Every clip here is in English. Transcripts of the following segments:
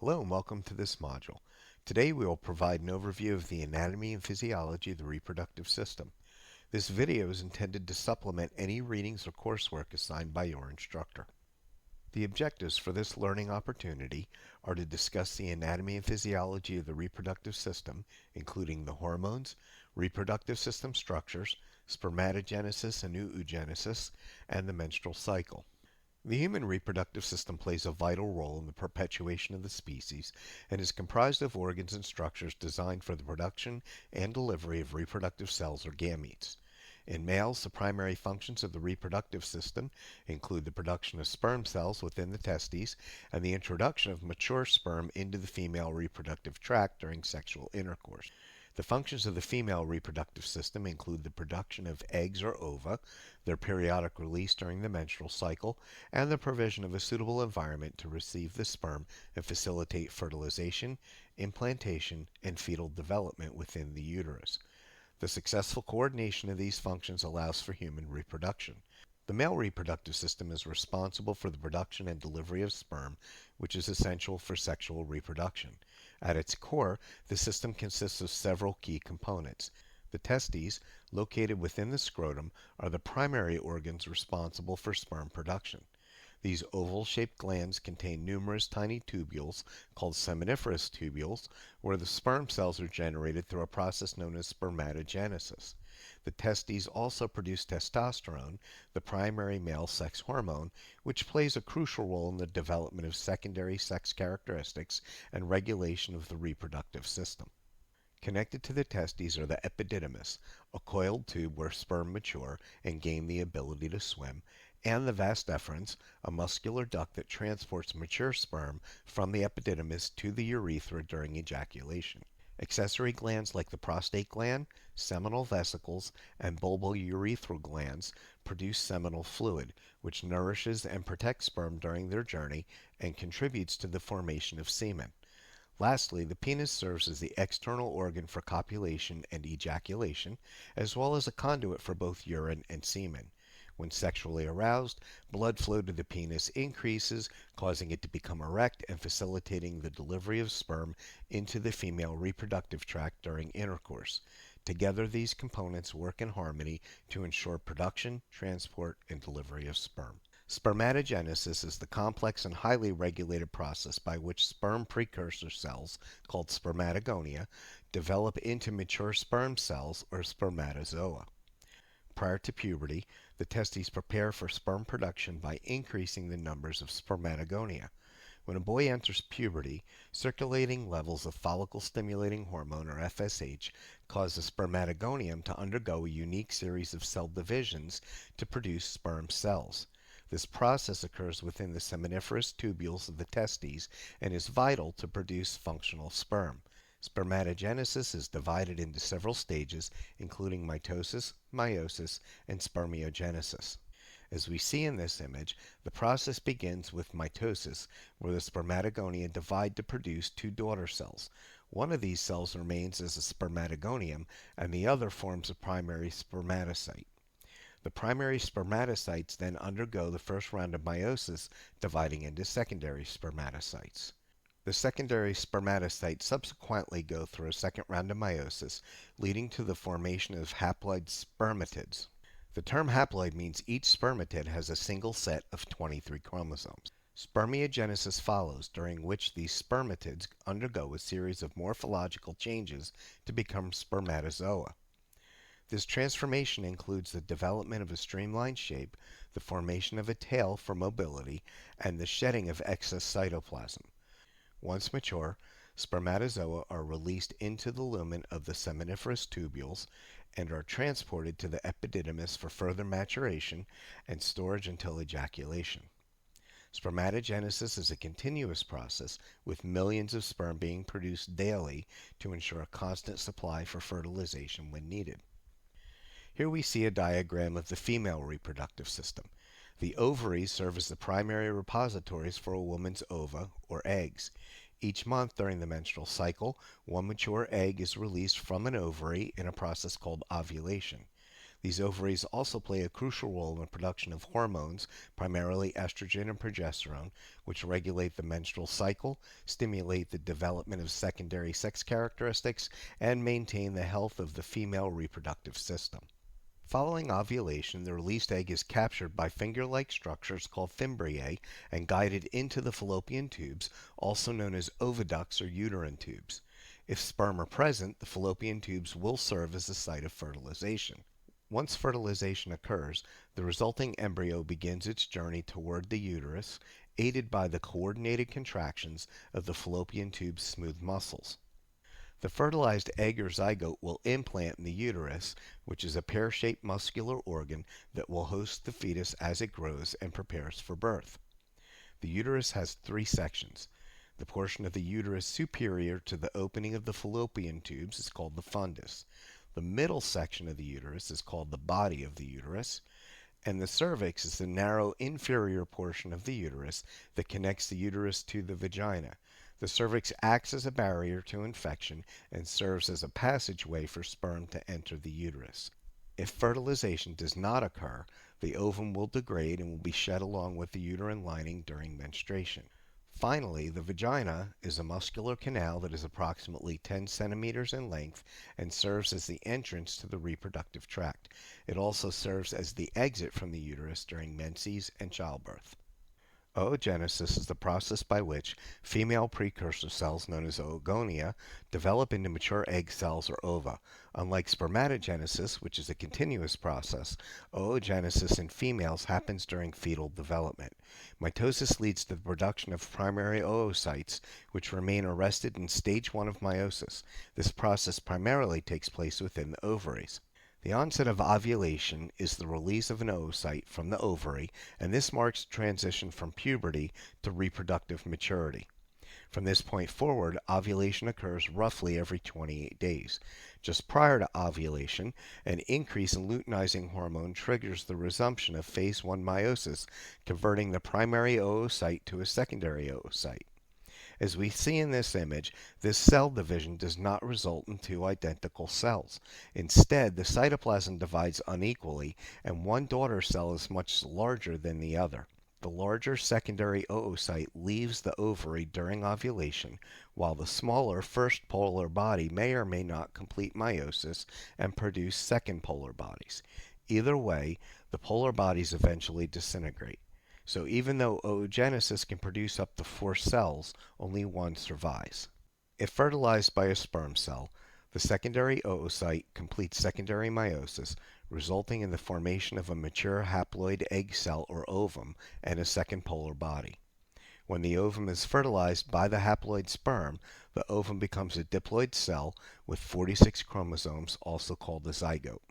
Hello and welcome to this module. Today we will provide an overview of the anatomy and physiology of the reproductive system. This video is intended to supplement any readings or coursework assigned by your instructor. The objectives for this learning opportunity are to discuss the anatomy and physiology of the reproductive system, including the hormones, reproductive system structures, spermatogenesis and oogenesis, and the menstrual cycle. The human reproductive system plays a vital role in the perpetuation of the species and is comprised of organs and structures designed for the production and delivery of reproductive cells or gametes. In males, the primary functions of the reproductive system include the production of sperm cells within the testes and the introduction of mature sperm into the female reproductive tract during sexual intercourse. The functions of the female reproductive system include the production of eggs or ova, their periodic release during the menstrual cycle, and the provision of a suitable environment to receive the sperm and facilitate fertilization, implantation, and fetal development within the uterus. The successful coordination of these functions allows for human reproduction. The male reproductive system is responsible for the production and delivery of sperm, which is essential for sexual reproduction. At its core, the system consists of several key components. The testes, located within the scrotum, are the primary organs responsible for sperm production. These oval-shaped glands contain numerous tiny tubules called seminiferous tubules, where the sperm cells are generated through a process known as spermatogenesis. The testes also produce testosterone, the primary male sex hormone, which plays a crucial role in the development of secondary sex characteristics and regulation of the reproductive system. Connected to the testes are the epididymis, a coiled tube where sperm mature and gain the ability to swim, and the vas deferens, a muscular duct that transports mature sperm from the epididymis to the urethra during ejaculation. Accessory glands like the prostate gland, seminal vesicles, and bulbourethral glands produce seminal fluid, which nourishes and protects sperm during their journey and contributes to the formation of semen. Lastly, the penis serves as the external organ for copulation and ejaculation, as well as a conduit for both urine and semen. When sexually aroused, blood flow to the penis increases, causing it to become erect and facilitating the delivery of sperm into the female reproductive tract during intercourse. Together, these components work in harmony to ensure production, transport, and delivery of sperm. Spermatogenesis is the complex and highly regulated process by which sperm precursor cells, called spermatogonia, develop into mature sperm cells or spermatozoa. Prior to puberty, the testes prepare for sperm production by increasing the numbers of spermatogonia. When a boy enters puberty, circulating levels of follicle-stimulating hormone, or FSH, cause the spermatogonium to undergo a unique series of cell divisions to produce sperm cells. This process occurs within the seminiferous tubules of the testes and is vital to produce functional sperm. Spermatogenesis is divided into several stages, including mitosis, meiosis, and spermiogenesis. As we see in this image, the process begins with mitosis, where the spermatogonia divide to produce two daughter cells. One of these cells remains as a spermatogonium, and the other forms a primary spermatocyte. The primary spermatocytes then undergo the first round of meiosis, dividing into secondary spermatocytes. The secondary spermatocytes subsequently go through a second round of meiosis, leading to the formation of haploid spermatids. The term haploid means each spermatid has a single set of 23 chromosomes. Spermiogenesis follows, during which these spermatids undergo a series of morphological changes to become spermatozoa. This transformation includes the development of a streamlined shape, the formation of a tail for mobility, and the shedding of excess cytoplasm. Once mature, spermatozoa are released into the lumen of the seminiferous tubules and are transported to the epididymis for further maturation and storage until ejaculation. Spermatogenesis is a continuous process with millions of sperm being produced daily to ensure a constant supply for fertilization when needed. Here we see a diagram of the female reproductive system. The ovaries serve as the primary repositories for a woman's ova, or eggs. Each month during the menstrual cycle, one mature egg is released from an ovary in a process called ovulation. These ovaries also play a crucial role in the production of hormones, primarily estrogen and progesterone, which regulate the menstrual cycle, stimulate the development of secondary sex characteristics, and maintain the health of the female reproductive system. Following ovulation, the released egg is captured by finger-like structures called fimbriae and guided into the fallopian tubes, also known as oviducts or uterine tubes. If sperm are present, the fallopian tubes will serve as the site of fertilization. Once fertilization occurs, the resulting embryo begins its journey toward the uterus, aided by the coordinated contractions of the fallopian tube's smooth muscles. The fertilized egg or zygote will implant in the uterus, which is a pear-shaped muscular organ that will host the fetus as it grows and prepares for birth. The uterus has three sections. The portion of the uterus superior to the opening of the fallopian tubes is called the fundus. The middle section of the uterus is called the body of the uterus, and the cervix is the narrow inferior portion of the uterus that connects the uterus to the vagina. The cervix acts as a barrier to infection and serves as a passageway for sperm to enter the uterus. If fertilization does not occur, the ovum will degrade and will be shed along with the uterine lining during menstruation. Finally, the vagina is a muscular canal that is approximately 10 centimeters in length and serves as the entrance to the reproductive tract. It also serves as the exit from the uterus during menses and childbirth. Oogenesis is the process by which female precursor cells known as oogonia develop into mature egg cells or ova. Unlike spermatogenesis, which is a continuous process, oogenesis in females happens during fetal development. Mitosis leads to the production of primary oocytes, which remain arrested in stage 1 of meiosis. This process primarily takes place within the ovaries. The onset of ovulation is the release of an oocyte from the ovary, and this marks the transition from puberty to reproductive maturity. From this point forward, ovulation occurs roughly every 28 days. Just prior to ovulation, an increase in luteinizing hormone triggers the resumption of phase 1 meiosis, converting the primary oocyte to a secondary oocyte. As we see in this image, this cell division does not result in two identical cells. Instead, the cytoplasm divides unequally, and one daughter cell is much larger than the other. The larger secondary oocyte leaves the ovary during ovulation, while the smaller first polar body may or may not complete meiosis and produce second polar bodies. Either way, the polar bodies eventually disintegrate. So even though oogenesis can produce up to 4 cells, only one survives. If fertilized by a sperm cell, the secondary oocyte completes secondary meiosis, resulting in the formation of a mature haploid egg cell or ovum and a second polar body. When the ovum is fertilized by the haploid sperm, the ovum becomes a diploid cell with 46 chromosomes, also called a zygote.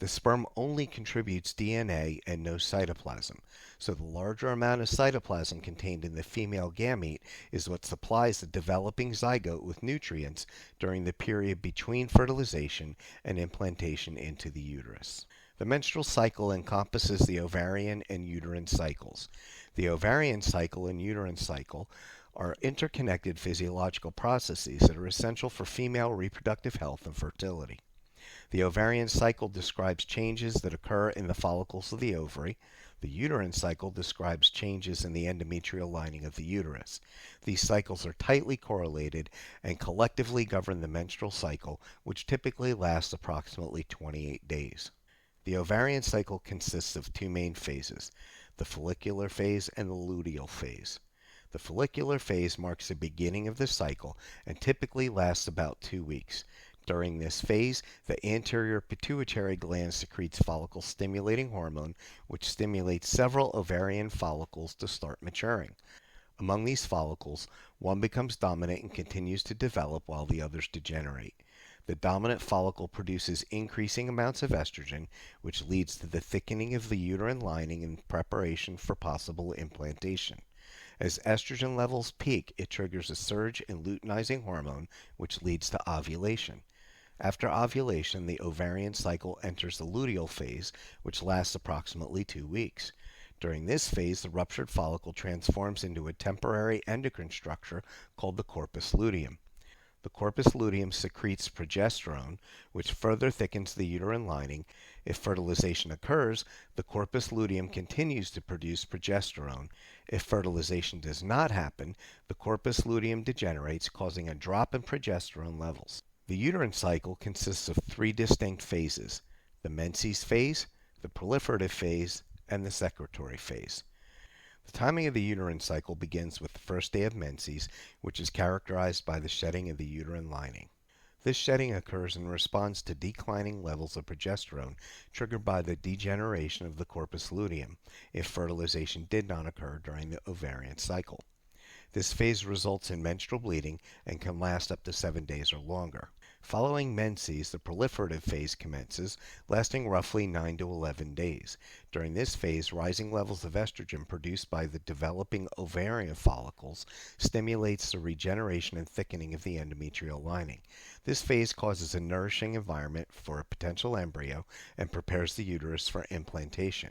The sperm only contributes DNA and no cytoplasm, so the larger amount of cytoplasm contained in the female gamete is what supplies the developing zygote with nutrients during the period between fertilization and implantation into the uterus. The menstrual cycle encompasses the ovarian and uterine cycles. The ovarian cycle and uterine cycle are interconnected physiological processes that are essential for female reproductive health and fertility. The ovarian cycle describes changes that occur in the follicles of the ovary. The uterine cycle describes changes in the endometrial lining of the uterus. These cycles are tightly correlated and collectively govern the menstrual cycle, which typically lasts approximately 28 days. The ovarian cycle consists of two main phases, the follicular phase and the luteal phase. The follicular phase marks the beginning of the cycle and typically lasts about 2 weeks. During this phase, the anterior pituitary gland secretes follicle-stimulating hormone, which stimulates several ovarian follicles to start maturing. Among these follicles, one becomes dominant and continues to develop while the others degenerate. The dominant follicle produces increasing amounts of estrogen, which leads to the thickening of the uterine lining in preparation for possible implantation. As estrogen levels peak, it triggers a surge in luteinizing hormone, which leads to ovulation. After ovulation, the ovarian cycle enters the luteal phase, which lasts approximately 2 weeks. During this phase, the ruptured follicle transforms into a temporary endocrine structure called the corpus luteum. The corpus luteum secretes progesterone, which further thickens the uterine lining. If fertilization occurs, the corpus luteum continues to produce progesterone. If fertilization does not happen, the corpus luteum degenerates, causing a drop in progesterone levels. The uterine cycle consists of three distinct phases: the menses phase, the proliferative phase, and the secretory phase. The timing of the uterine cycle begins with the first day of menses, which is characterized by the shedding of the uterine lining. This shedding occurs in response to declining levels of progesterone triggered by the degeneration of the corpus luteum if fertilization did not occur during the ovarian cycle. This phase results in menstrual bleeding and can last up to 7 days or longer. Following menses, the proliferative phase commences, lasting roughly 9 to 11 days. During this phase, rising levels of estrogen produced by the developing ovarian follicles stimulates the regeneration and thickening of the endometrial lining. This phase causes a nourishing environment for a potential embryo and prepares the uterus for implantation.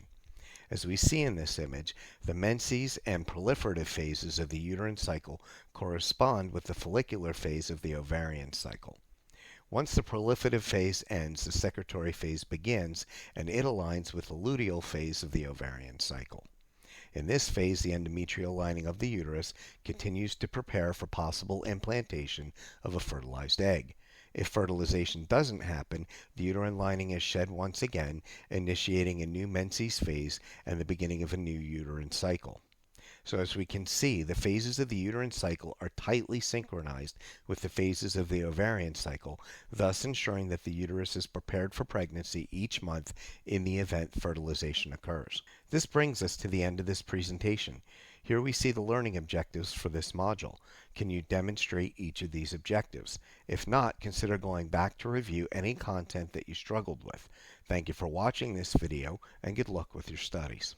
As we see in this image, the menses and proliferative phases of the uterine cycle correspond with the follicular phase of the ovarian cycle. Once the proliferative phase ends, the secretory phase begins, and it aligns with the luteal phase of the ovarian cycle. In this phase, the endometrial lining of the uterus continues to prepare for possible implantation of a fertilized egg. If fertilization doesn't happen, the uterine lining is shed once again, initiating a new menses phase and the beginning of a new uterine cycle. So as we can see, the phases of the uterine cycle are tightly synchronized with the phases of the ovarian cycle, thus ensuring that the uterus is prepared for pregnancy each month in the event fertilization occurs. This brings us to the end of this presentation. Here we see the learning objectives for this module. Can you demonstrate each of these objectives? If not, consider going back to review any content that you struggled with. Thank you for watching this video, and good luck with your studies.